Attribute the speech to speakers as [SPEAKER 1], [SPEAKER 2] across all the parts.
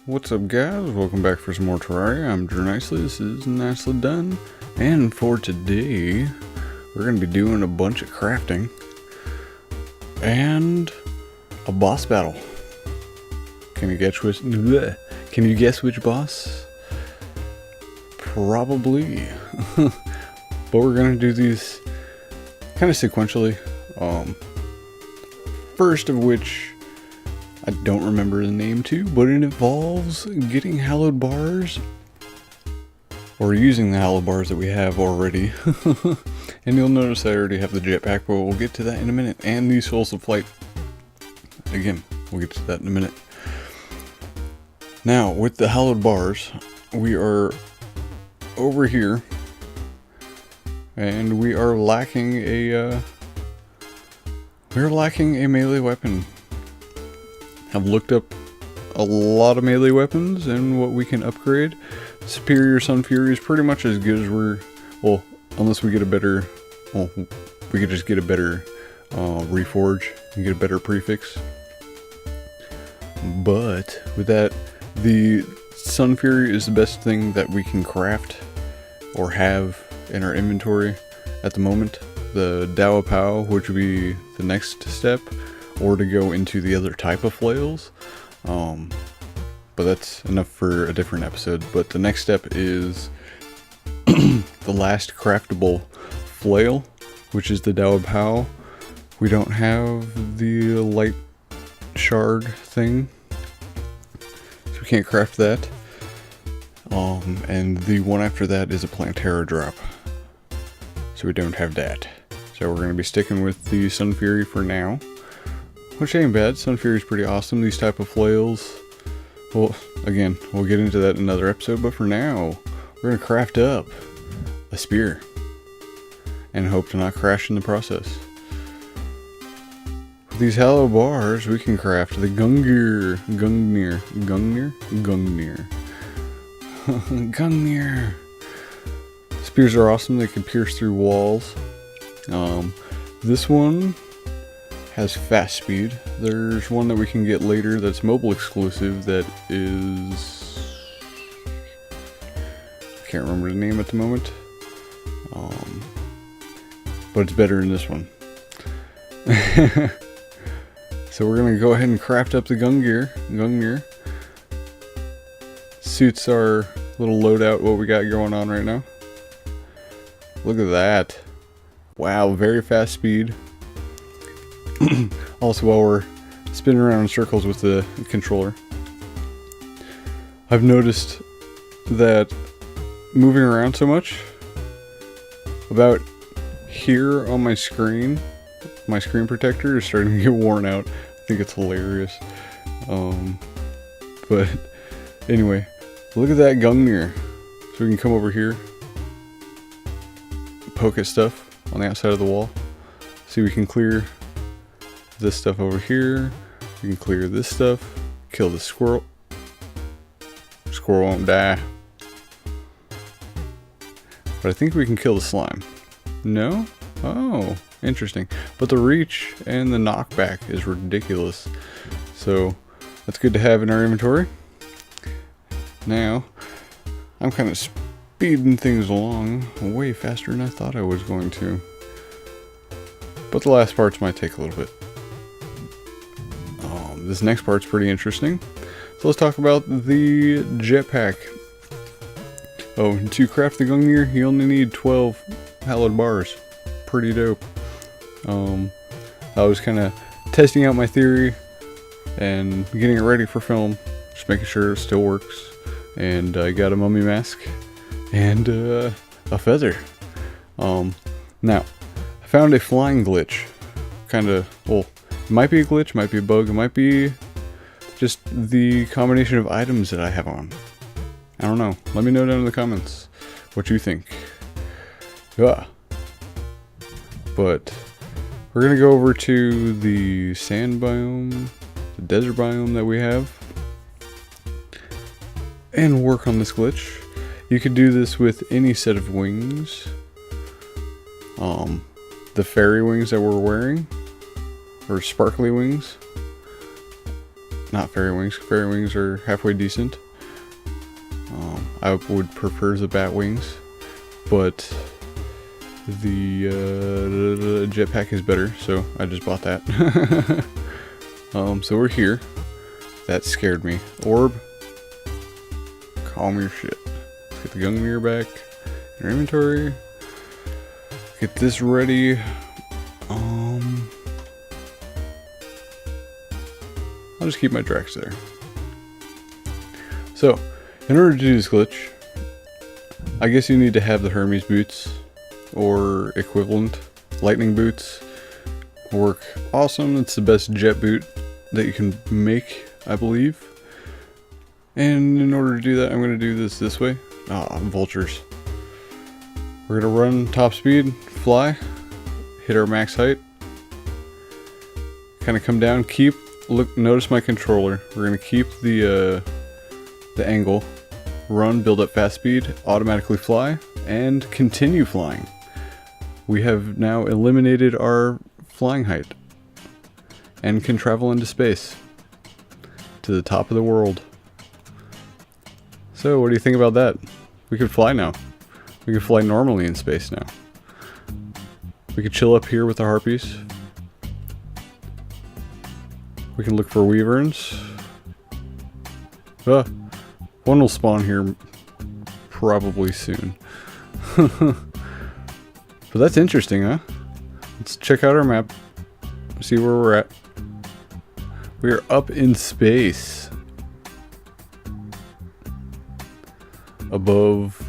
[SPEAKER 1] What's up, guys? Welcome back for some more Terraria. I'm Nicely. This is Nicely done. And for today, we're going to be doing a bunch of crafting and a boss battle. Can you guess which? Can you guess which boss? Probably. But we're going to do these kind of sequentially. First of which, I don't remember the name to, but it involves getting hallowed bars, or using the hallowed bars that we have already. And you'll notice I already have the jetpack, but we'll get to that in a minute. And these souls of flight. Again, we'll get to that in a minute. Now, with the hallowed bars, we are over here, and we are lacking a melee weapon. I've looked up a lot of melee weapons and what we can upgrade. Superior Sun Fury is pretty much as good as well, unless we get a better, we could just get a better reforge and get a better prefix. But with that, the Sun Fury is the best thing that we can craft or have in our inventory at the moment. The Dao Pao, which would be the next step, or to go into the other type of flails. But that's enough for a different episode. But the next step is the last craftable flail, which is the Dao Pao. We don't have the light shard thing, so we can't craft that. And the one after that is a Plantera drop, so we don't have that. So we're going to be sticking with the Sun Fury for now, which ain't bad. Sun Fury is pretty awesome. These type of flails, well, again, we'll get into that in another episode, but for now, we're going to craft up a spear and hope to not crash in the process. With these hollow bars, we can craft the Gungnir. Gungnir. Spears are awesome. They can pierce through walls. This one has fast speed. There's one that we can get later that's mobile exclusive that is, I can't remember the name at the moment, but it's better than this one. So we're gonna go ahead and craft up the Gungnir. Suits our little loadout, what we got going on right now. Look at that. Wow, very fast speed. Also, while we're spinning around in circles with the controller, I've noticed that moving around so much, about here on my screen protector is starting to get worn out. I think it's hilarious. But anyway, look at that Gungnir. So we can come over here, poke at stuff on the outside of the wall. See, we can clear this stuff over here. We can clear this stuff. Kill the squirrel. Squirrel won't die. But I think we can kill the slime. No? Oh, interesting. But the reach and the knockback is ridiculous. So that's good to have in our inventory. Now, I'm kind of speeding things along way faster than I thought I was going to. But the last parts might take a little bit. This next part's pretty interesting. So let's talk about the jetpack. Oh, to craft the Gungnir, you only need 12 hallowed bars. Pretty dope. I was kind of testing out my theory and getting it ready for film, just making sure it still works. And I got a mummy mask and a feather. Now, I found a flying glitch. Well, it might be a glitch, might be a bug, it might be just the combination of items that I have on. I don't know. Let me know down in the comments what you think. Yeah. But we're gonna go over to the sand biome, the desert biome that we have, and work on this glitch. You could do this with any set of wings. The fairy wings that we're wearing, or sparkly wings. not fairy wings. Fairy wings are halfway decent. I would prefer the bat wings, but the jetpack is better, so I just bought that. So we're here. That scared me. Orb. Calm your shit. Let's get the Gungnir back in our inventory. Get this ready. I'll just keep my Drax there. So, in order to do this glitch, I guess you need to have the Hermes boots or equivalent. Lightning boots work awesome. It's the best jet boot that you can make, I believe. And in order to do that, I'm going to do this way. Vultures. We're going to run top speed, fly, hit our max height, kind of come down, notice my controller. We're going to keep the angle, run, build up fast speed, automatically fly, and continue flying. We have now eliminated our flying height and can travel into space to the top of the world. So what do you think about that? We could fly now. We could fly normally in space now. We could chill up here with the harpies. We can look for wyverns. One will spawn here probably soon. But that's interesting, huh? Let's check out our map. See where we're at. We are up in space. Above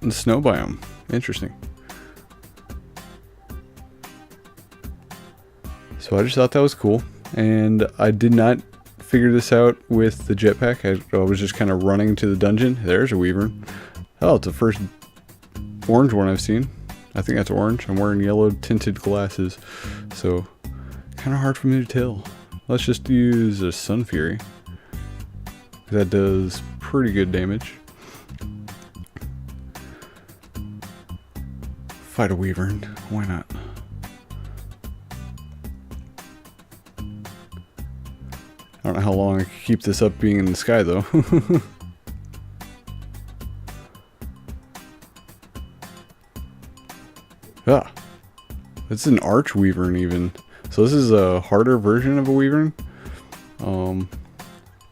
[SPEAKER 1] the snow biome. Interesting. So I just thought that was cool. And I did not figure this out with the jetpack. I was just kind of running to the dungeon. There's a wyvern. Oh, it's the first orange one I've seen. I think that's orange. I'm wearing yellow tinted glasses, so kind of hard for me to tell. Let's just use a Sun Fury. That does pretty good damage. Fight a wyvern. Why not? I don't know how long I can keep this up being in the sky though. It's an arch wyvern even. So this is a harder version of a wyvern.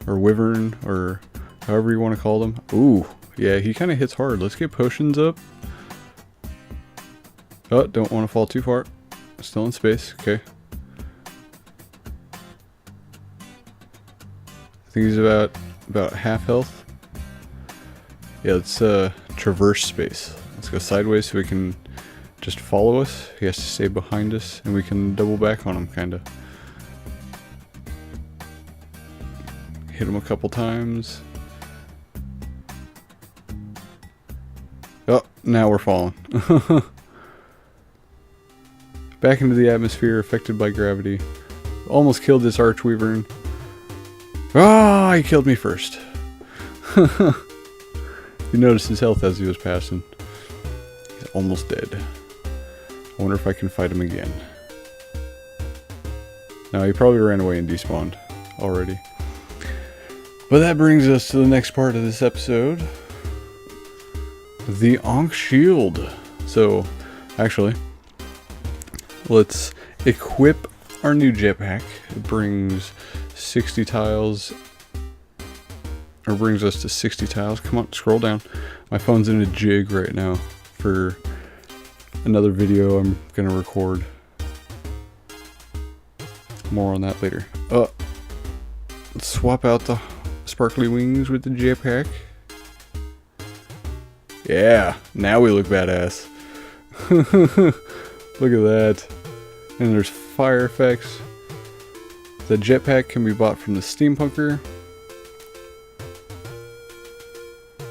[SPEAKER 1] Or wyvern, or however you want to call them. Ooh, yeah, he kind of hits hard. Let's get potions up. Oh, don't want to fall too far. Still in space, okay. I think he's about half health. Yeah, let's traverse space. Let's go sideways so we can just follow us. He has to stay behind us and we can double back on him, kinda. Hit him a couple times. Oh, now we're falling. Back into the atmosphere, affected by gravity. Almost killed this arch wyvern. Ah, he killed me first. You noticed his health as he was passing. He's almost dead. I wonder if I can fight him again. No, he probably ran away and despawned already. But that brings us to the next part of this episode. The Ankh Shield. So, actually, let's equip our new jetpack. It brings 60 tiles. Or brings us to 60 tiles. Come on, scroll down. My phone's in a jig right now for another video I'm gonna record. More on that later. Let's swap out the sparkly wings with the jetpack. Yeah, now we look badass. Look at that. And there's fire effects. The jetpack can be bought from the steampunker.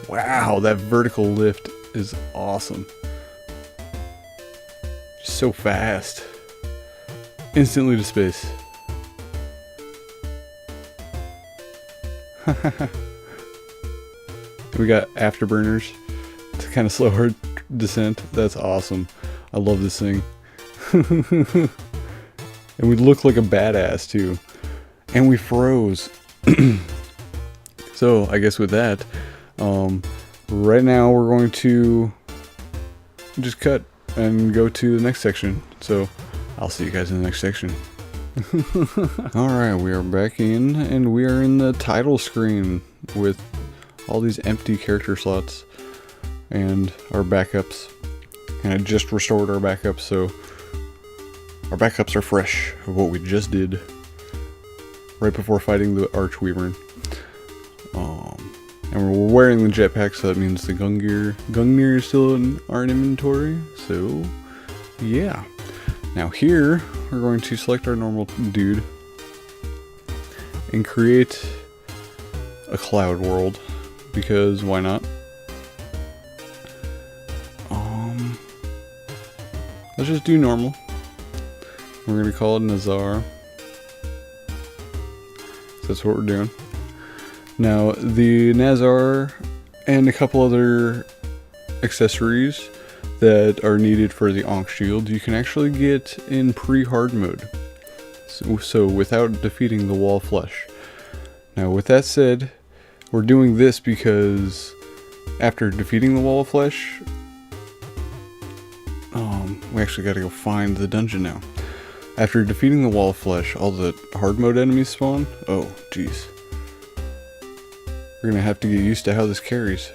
[SPEAKER 1] Wow, that vertical lift is awesome. So fast. Instantly to space. We got afterburners to kind of slow our descent. That's awesome. I love this thing. And we look like a badass too. And we froze. So I guess with that, right now we're going to just cut and go to the next section. So I'll see you guys in the next section. Alright, we are back in, and we are in the title screen with all these empty character slots and our backups. And I just restored our backups, so our backups are fresh of what we just did right before fighting the Archweaver. And we're wearing the jetpack, so that means the Gungnir is still in our inventory. So yeah. Now here, we're going to select our normal dude and create a cloud world, because why not? Let's just do normal. We're going to call it Nazar. So that's what we're doing. Now, the Nazar and a couple other accessories that are needed for the Ankh shield, you can actually get in pre-hard mode. So without defeating the wall of flesh. Now, with that said, we're doing this because after defeating the wall of flesh, we actually got to go find the dungeon now. After defeating the wall of flesh, all the hard mode enemies spawn. Oh, jeez. We're gonna have to get used to how this carries.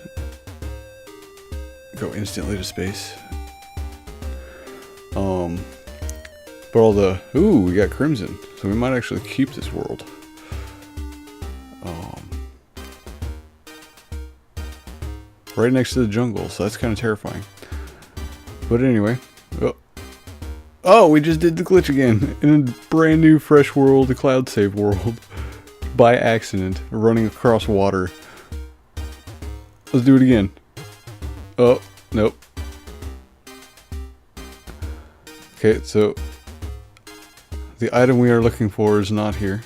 [SPEAKER 1] Go instantly to space. But all the... Ooh, we got Crimson. So we might actually keep this world. Right next to the jungle, so that's kind of terrifying. But anyway. Oh, we just did the glitch again. In a brand new fresh world, a cloud save world. By accident, running across water. Let's do it again. Oh, nope. Okay, so the item we are looking for is not here.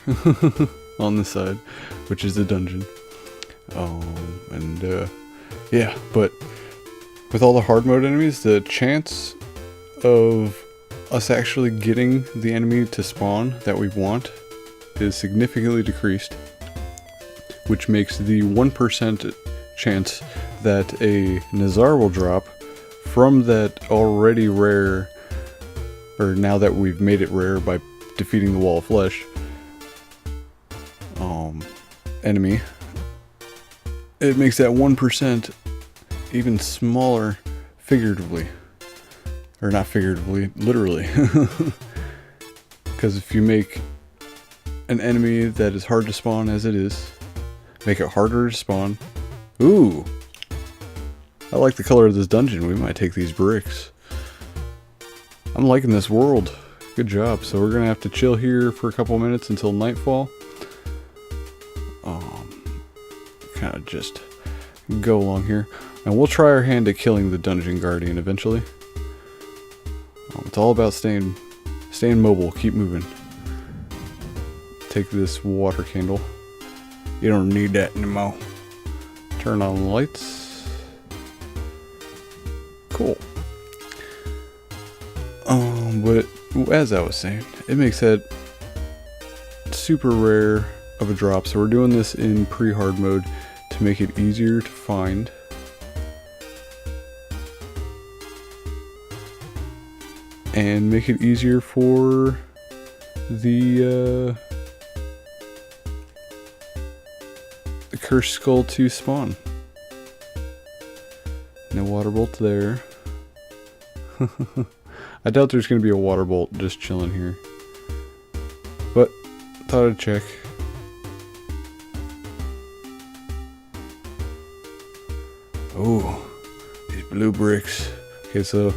[SPEAKER 1] On this side, which is the dungeon. Yeah, but with all the hard mode enemies, the chance of us actually getting the enemy to spawn that we want is significantly decreased, which makes the 1% chance that a Nazar will drop from that already rare, or now that we've made it rare by defeating the wall of flesh, enemy. It makes that 1% even smaller figuratively. Or not figuratively, literally. Because if you make an enemy that is hard to spawn as it is, make it harder to spawn. Ooh! I like the color of this dungeon. We might take these bricks. I'm liking this world. Good job. So we're going to have to chill here for a couple minutes until nightfall. Kind of just go along here. And we'll try our hand at killing the dungeon guardian eventually. It's all about staying mobile. Keep moving. Take this water candle. You don't need that anymore. Turn on the lights. Cool. But as I was saying, it makes that super rare of a drop. So we're doing this in pre-hard mode to make it easier to find. And make it easier for the cursed skull to spawn. No water bolt there. I doubt there's going to be a water bolt just chilling here. But, thought I'd check. Oh, these blue bricks. Okay, so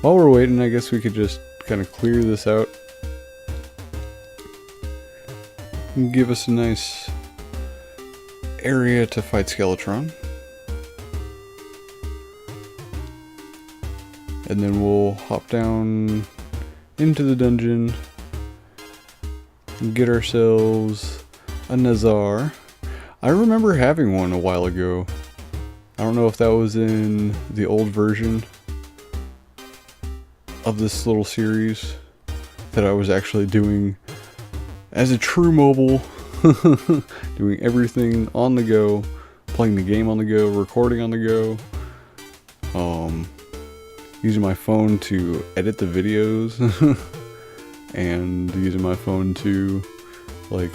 [SPEAKER 1] while we're waiting, I guess we could just kind of clear this out. And give us a nice area to fight Skeletron. And then we'll hop down into the dungeon and get ourselves a Nazar. I remember having one a while ago. I don't know if that was in the old version of this little series. I that I was actually doing as a true mobile, doing everything on the go, playing the game on the go, recording on the go, using my phone to edit the videos, and using my phone to like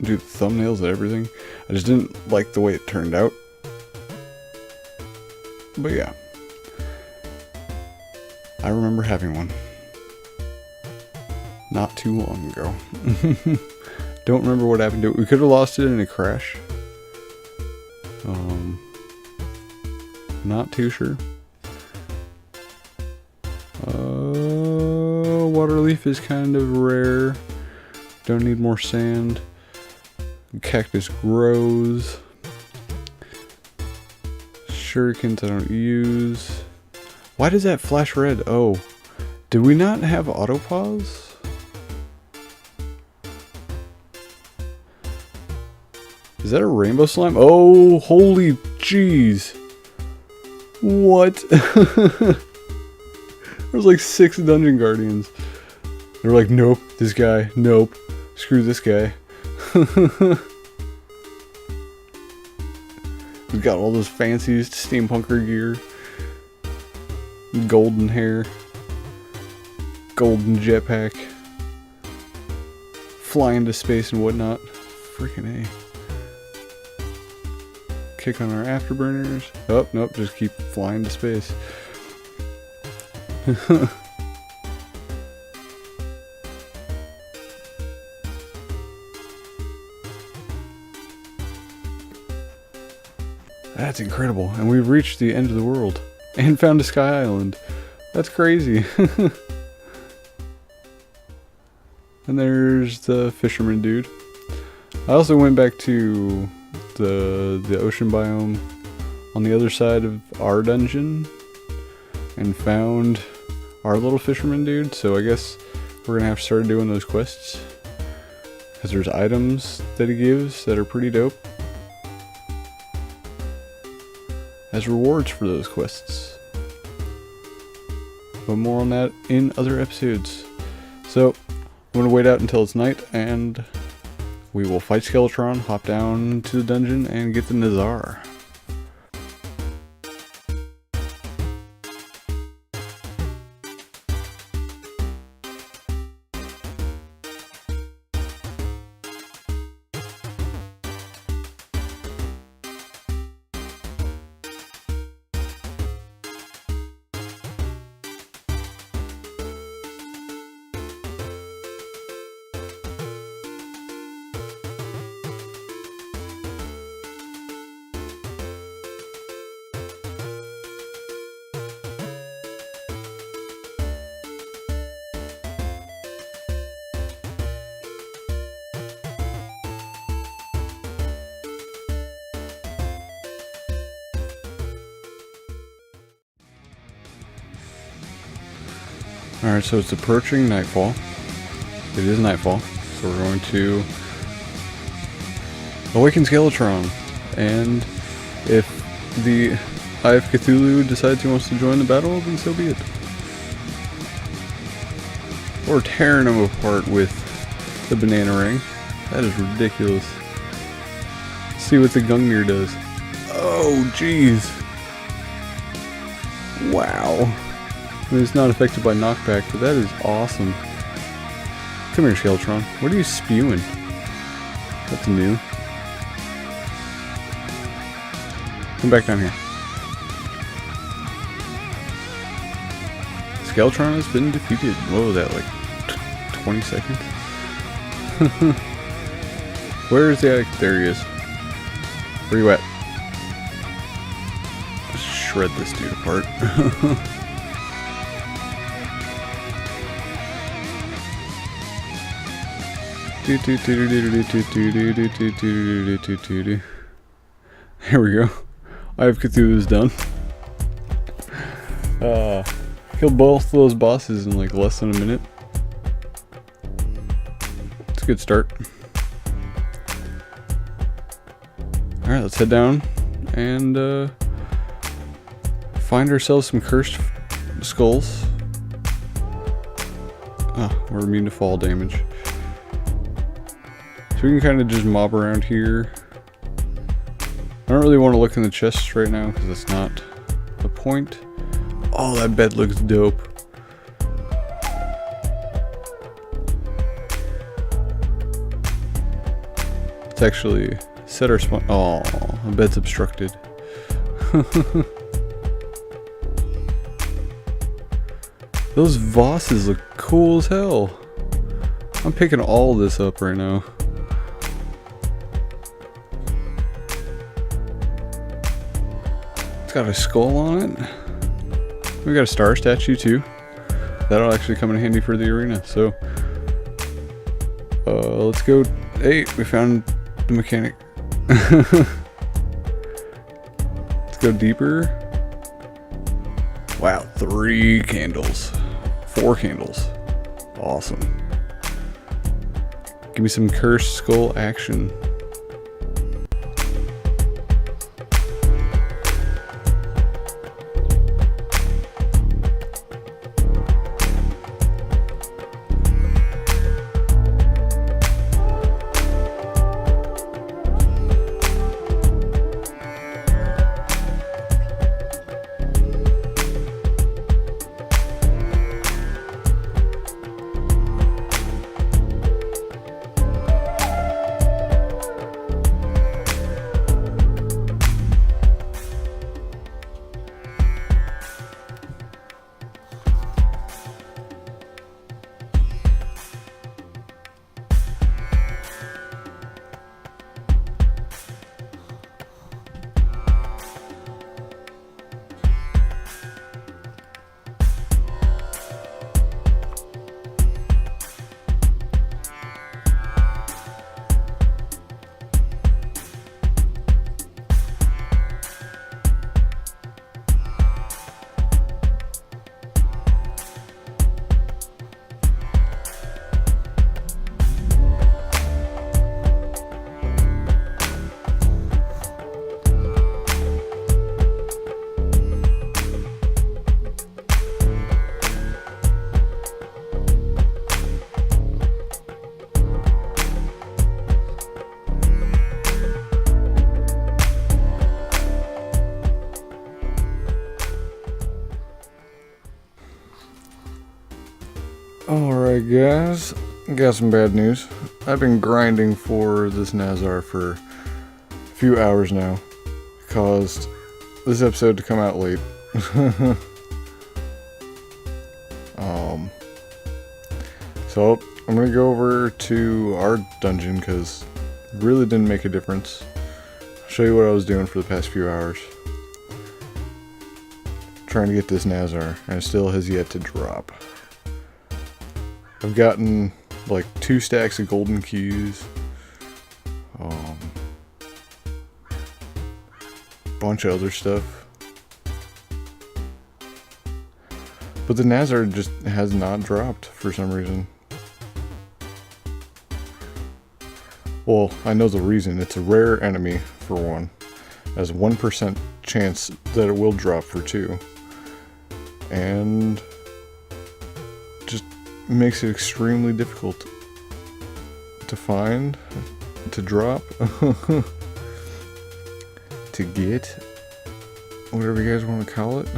[SPEAKER 1] do the thumbnails and everything. I just didn't like the way it turned out. But yeah, I remember having one not too long ago. Don't remember what happened to it. We could have lost it in a crash. Not too sure. Water leaf is kind of rare. Don't need more sand. Cactus grows. Shurikens I don't use. Why does that flash red? Oh, did we not have auto pause? Is that a rainbow slime? Oh, holy jeez. What? There's like 6 dungeon guardians. They're like, nope, this guy, nope, screw this guy. We've got all those fancy steampunker gear. Golden hair. Golden jetpack. Fly into space and whatnot. Freaking A. Kick on our afterburners. Oh, nope, just keep flying to space. That's incredible. And we've reached the end of the world. And found a sky island. That's crazy. And there's the fisherman dude. I also went back to the ocean biome on the other side of our dungeon and found our little fisherman dude. So I guess we're gonna have to start doing those quests, because there's items that he gives that are pretty dope as rewards for those quests. But more on that in other episodes. So I'm gonna wait out until it's night and we will fight Skeletron, hop down to the dungeon, and get the Nazar. Alright, so it's approaching nightfall. It is nightfall, so we're going to awaken Skeletron. And if the Eye of Cthulhu decides he wants to join the battle, then so be it. Or tearing him apart with the banana ring. That is ridiculous. Let's see what the Gungnir does. Oh, jeez. Wow. I mean, it's not affected by knockback, but that is awesome. Come here, Skeletron. What are you spewing? That's new. Come back down here. Skeletron has been defeated. What was that, like 20 seconds? Where is the attic? There he is. Where you at? Just shred this dude apart. Here we go. Eye of Cthulhu is done. Killed both those bosses in like less than a minute. It's a good start. Alright, let's head down and find ourselves some cursed skulls. Oh, we're immune to fall damage. So we can kind of just mob around here. I don't really want to look in the chests right now because that's not the point. Oh, that bed looks dope. Let's actually set our spawn. Oh, the bed's obstructed. Those Vosses look cool as hell. I'm picking all this up right now. It's got a skull on it. We got a star statue too. That'll actually come in handy for the arena. So, let's go. Hey, we found the mechanic. Let's go deeper. Wow, 3 candles. 4 candles. Awesome. Give me some cursed skull action. Alright guys, got some bad news. I've been grinding for this Nazar for a few hours now. Caused this episode to come out late. So I'm gonna go over to our dungeon because it really didn't make a difference. I'll show you what I was doing for the past few hours. Trying to get this Nazar, and it still has yet to drop. I've gotten like 2 stacks of golden keys, bunch of other stuff, but the Nazar just has not dropped for some reason. Well, I know the reason. It's a rare enemy for one. Has a 1% chance that it will drop for 2, and just makes it extremely difficult to find, to drop, to get, whatever you guys want to call it.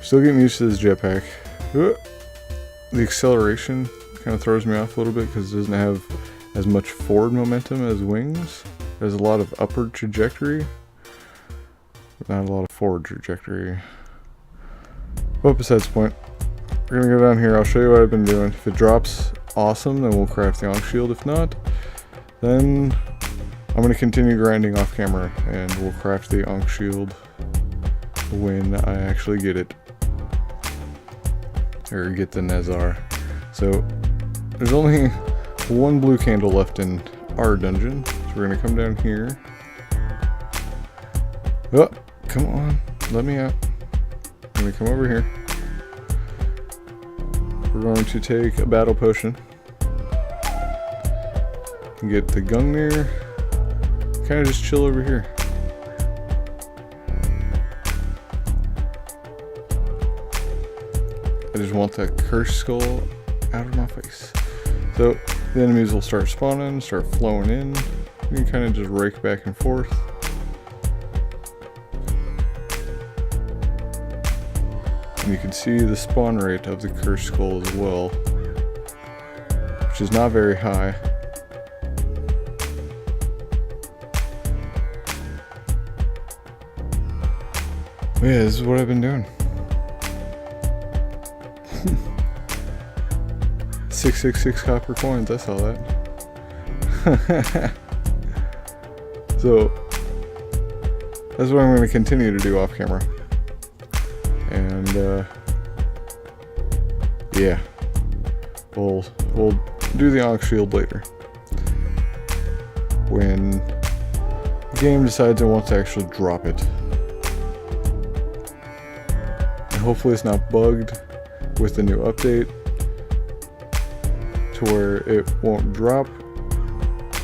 [SPEAKER 1] Still getting used to this jetpack. The acceleration kind of throws me off a little bit because it doesn't have as much forward momentum as wings. There's a lot of upward trajectory, but not a lot of forward trajectory. But besides the point, we're gonna go down here. I'll show you what I've been doing. If it drops, awesome, then we'll craft the Ankh shield. If not, then I'm gonna continue grinding off camera and we'll craft the Ankh shield when I actually get it. Or get the Nazar. So there's only 1 blue candle left in our dungeon. So we're gonna come down here. Oh, come on, let me out. I'm gonna come over here. We're going to take a battle potion. And get the Gungnir. Kind of just chill over here. I just want that cursed skull out of my face. So the enemies will start spawning, start flowing in. You can kind of just rake back and forth. And you can see the spawn rate of the cursed skull as well, which is not very high. But yeah, this is what I've been doing. 666 copper coins, I saw that. So that's what I'm going to continue to do off camera. And yeah, we'll do the Onyx Shield later when the game decides it wants to actually drop it. And hopefully it's not bugged with the new update to where it won't drop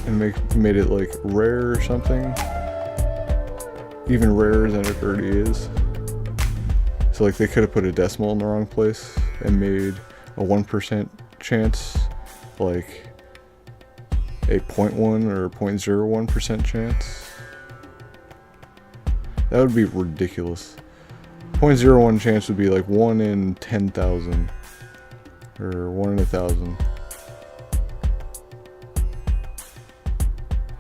[SPEAKER 1] and made it like rare or something, even rarer than it already is. So like they could have put a decimal in the wrong place and made a 1% chance like a 0.1 or 0.01% chance. That would be ridiculous. 0.01 chance would be like 1 in 10,000 or 1 in 1,000.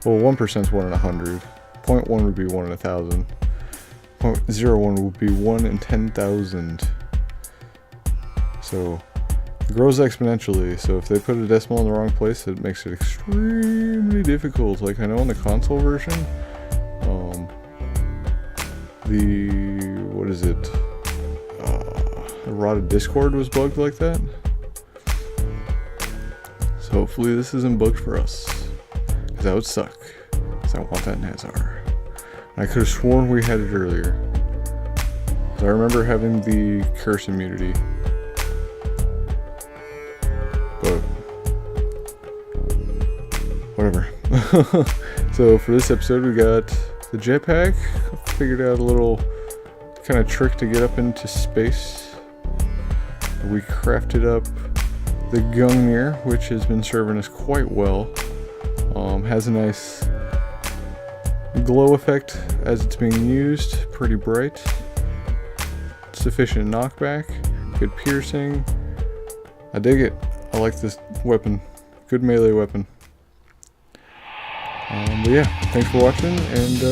[SPEAKER 1] Well, 1% is 1 in 100. 0.1 would be 1 in 1,000. 0.01 would be 1 in 10,000. So it grows exponentially. So if they put a decimal in the wrong place, it makes it extremely difficult. Like I know in the console version, the rotted Discord was bugged like that. So hopefully this isn't bugged for us, because that would suck. Because I want that Nazar. I could have sworn we had it earlier. So I remember having the curse immunity. But whatever. So for this episode we got the jetpack. Figured out a little kind of trick to get up into space. We crafted up the Gungnir, which has been serving us quite well. Has a nice glow effect as it's being used, pretty bright. Sufficient knockback, good piercing. I dig it. I like this weapon. Good melee weapon. But yeah, thanks for watching, and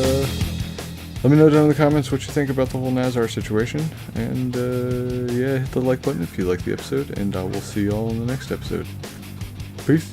[SPEAKER 1] let me know down in the comments what you think about the whole Nazar situation. And yeah, hit the like button if you like the episode, and I will see y'all in the next episode. Peace.